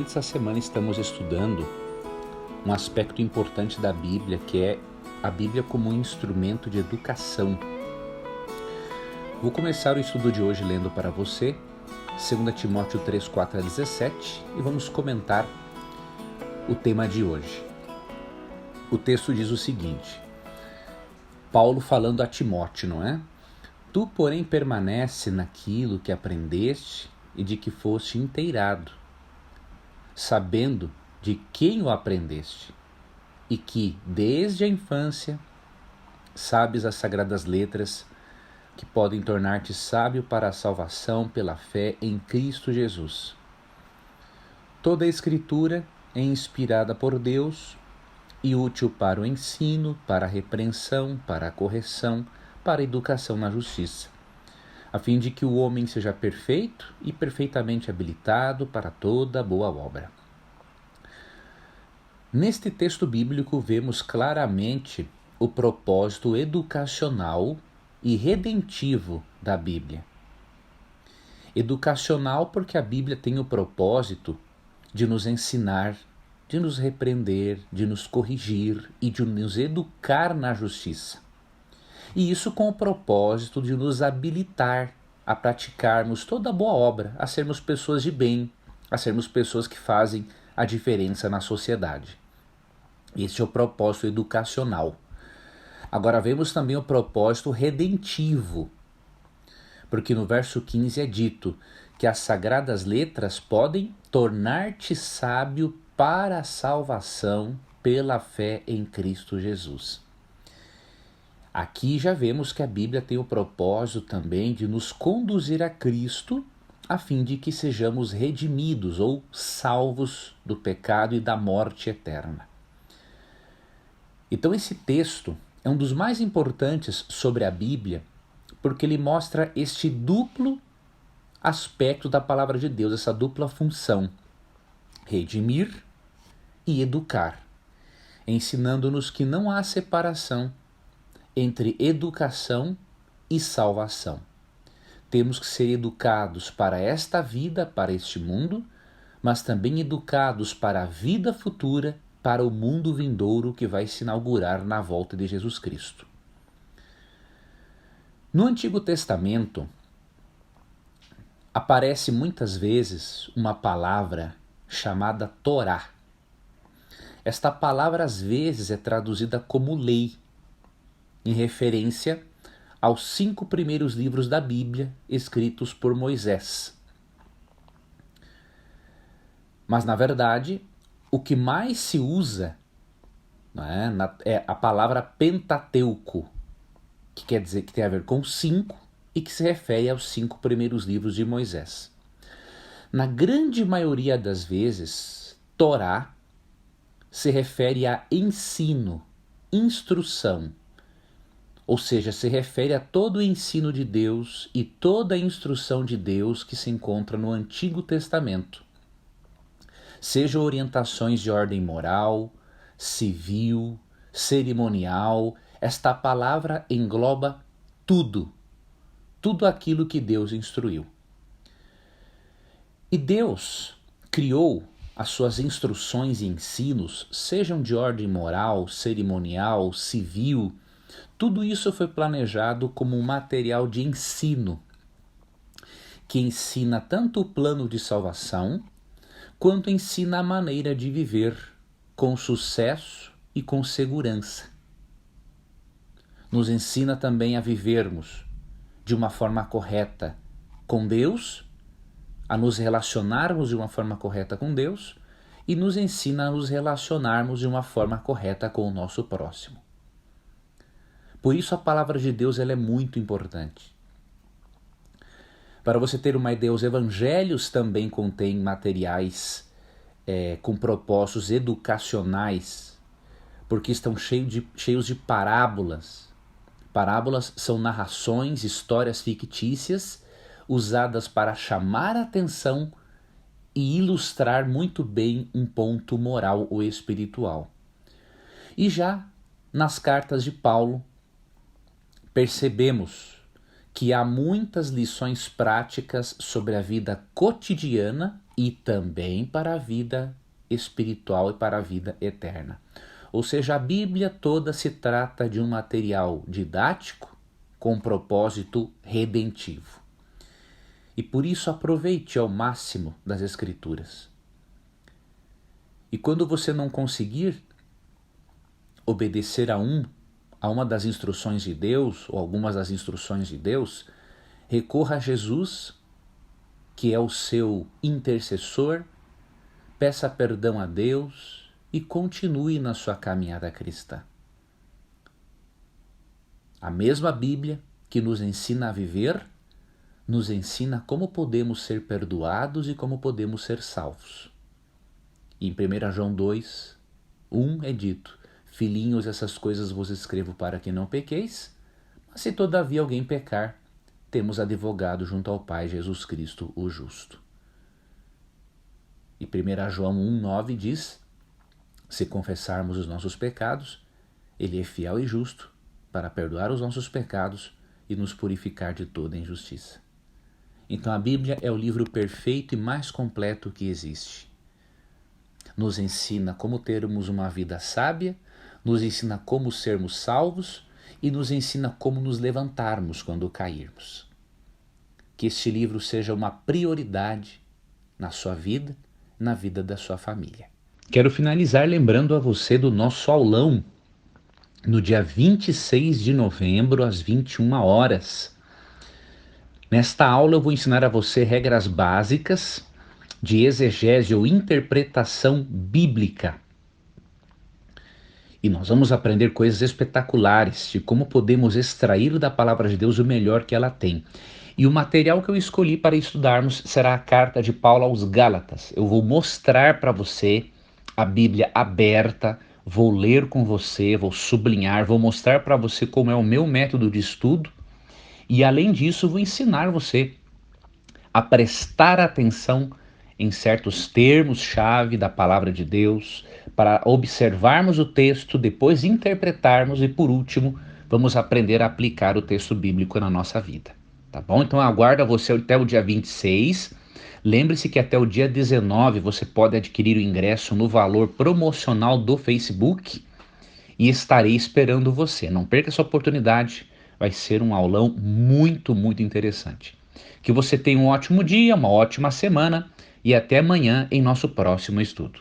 Durante essa semana estamos estudando um aspecto importante da Bíblia, que é a Bíblia como um instrumento de educação. Vou começar o estudo de hoje lendo para você 2 Timóteo 3, 4 a 17 e vamos comentar o tema de hoje. O texto diz o seguinte, Paulo falando a Timóteo, não é? Tu, porém, permanece naquilo que aprendeste e de que foste inteirado, sabendo de quem o aprendeste, e que, desde a infância, sabes as sagradas letras que podem tornar-te sábio para a salvação pela fé em Cristo Jesus. Toda a Escritura é inspirada por Deus e útil para o ensino, para a repreensão, para a correção, para a educação na justiça, a fim de que o homem seja perfeito e perfeitamente habilitado para toda boa obra. Neste texto bíblico vemos claramente o propósito educacional e redentivo da Bíblia. Educacional porque a Bíblia tem o propósito de nos ensinar, de nos repreender, de nos corrigir e de nos educar na justiça. E isso com o propósito de nos habilitar a praticarmos toda a boa obra, a sermos pessoas de bem, a sermos pessoas que fazem a diferença na sociedade. Este é o propósito educacional. Agora vemos também o propósito redentivo, porque no verso 15 é dito que as sagradas letras podem tornar-te sábio para a salvação pela fé em Cristo Jesus. Aqui já vemos que a Bíblia tem o propósito também de nos conduzir a Cristo, a fim de que sejamos redimidos ou salvos do pecado e da morte eterna. Então esse texto é um dos mais importantes sobre a Bíblia, porque ele mostra este duplo aspecto da palavra de Deus, essa dupla função, redimir e educar, ensinando-nos que não há separação entre educação e salvação. Temos que ser educados para esta vida, para este mundo, mas também educados para a vida futura, para o mundo vindouro que vai se inaugurar na volta de Jesus Cristo. No Antigo Testamento, aparece muitas vezes uma palavra chamada Torá. Esta palavra às vezes é traduzida como lei, em referência aos 5 primeiros livros da Bíblia escritos por Moisés. Mas, na verdade, o que mais se usa é a palavra Pentateuco, que quer dizer que tem a ver com 5 e que se refere aos 5 primeiros livros de Moisés. Na grande maioria das vezes, Torá se refere a ensino, instrução, ou seja, se refere a todo o ensino de Deus e toda a instrução de Deus que se encontra no Antigo Testamento. Sejam orientações de ordem moral, civil, cerimonial, esta palavra engloba tudo aquilo que Deus instruiu. E Deus criou as suas instruções e ensinos, sejam de ordem moral, cerimonial, civil, tudo isso foi planejado como um material de ensino, que ensina tanto o plano de salvação, quanto ensina a maneira de viver com sucesso e com segurança. Nos ensina também a vivermos de uma forma correta com Deus, a nos relacionarmos de uma forma correta com Deus e nos ensina a nos relacionarmos de uma forma correta com o nosso próximo. Por isso a palavra de Deus ela é muito importante. Para você ter uma ideia, os evangelhos também contêm materiais com propósitos educacionais, porque estão cheios de parábolas. Parábolas são narrações, histórias fictícias, usadas para chamar a atenção e ilustrar muito bem um ponto moral ou espiritual. E já nas cartas de Paulo, percebemos que há muitas lições práticas sobre a vida cotidiana e também para a vida espiritual e para a vida eterna. Ou seja, a Bíblia toda se trata de um material didático com propósito redentivo. E por isso aproveite ao máximo das Escrituras. E quando você não conseguir obedecer a uma das instruções de Deus, ou algumas das instruções de Deus, recorra a Jesus, que é o seu intercessor, peça perdão a Deus e continue na sua caminhada cristã. A mesma Bíblia que nos ensina a viver, nos ensina como podemos ser perdoados e como podemos ser salvos. E em 1 João 2, 1 é dito: filhinhos, essas coisas vos escrevo para que não pequeis, mas se todavia alguém pecar, temos advogado junto ao Pai, Jesus Cristo, o justo. E 1 João 1,9 diz: se confessarmos os nossos pecados, Ele é fiel e justo para perdoar os nossos pecados e nos purificar de toda injustiça. Então a Bíblia é o livro perfeito e mais completo que existe. Nos ensina como termos uma vida sábia, nos ensina como sermos salvos e nos ensina como nos levantarmos quando cairmos. Que este livro seja uma prioridade na sua vida, na vida da sua família. Quero finalizar lembrando a você do nosso aulão no dia 26 de novembro, às 21 horas. Nesta aula eu vou ensinar a você regras básicas de exegese ou interpretação bíblica. E nós vamos aprender coisas espetaculares de como podemos extrair da palavra de Deus o melhor que ela tem. E o material que eu escolhi para estudarmos será a carta de Paulo aos Gálatas. Eu vou mostrar para você a Bíblia aberta, vou ler com você, vou sublinhar, vou mostrar para você como é o meu método de estudo. E além disso, vou ensinar você a prestar atenção em certos termos-chave da palavra de Deus, para observarmos o texto, depois interpretarmos e, por último, vamos aprender a aplicar o texto bíblico na nossa vida. Tá bom? Então aguardo você até o dia 26. Lembre-se que até o dia 19 você pode adquirir o ingresso no valor promocional do Facebook e estarei esperando você. Não perca essa oportunidade. Vai ser um aulão muito, muito interessante. Que você tenha um ótimo dia, uma ótima semana e até amanhã em nosso próximo estudo.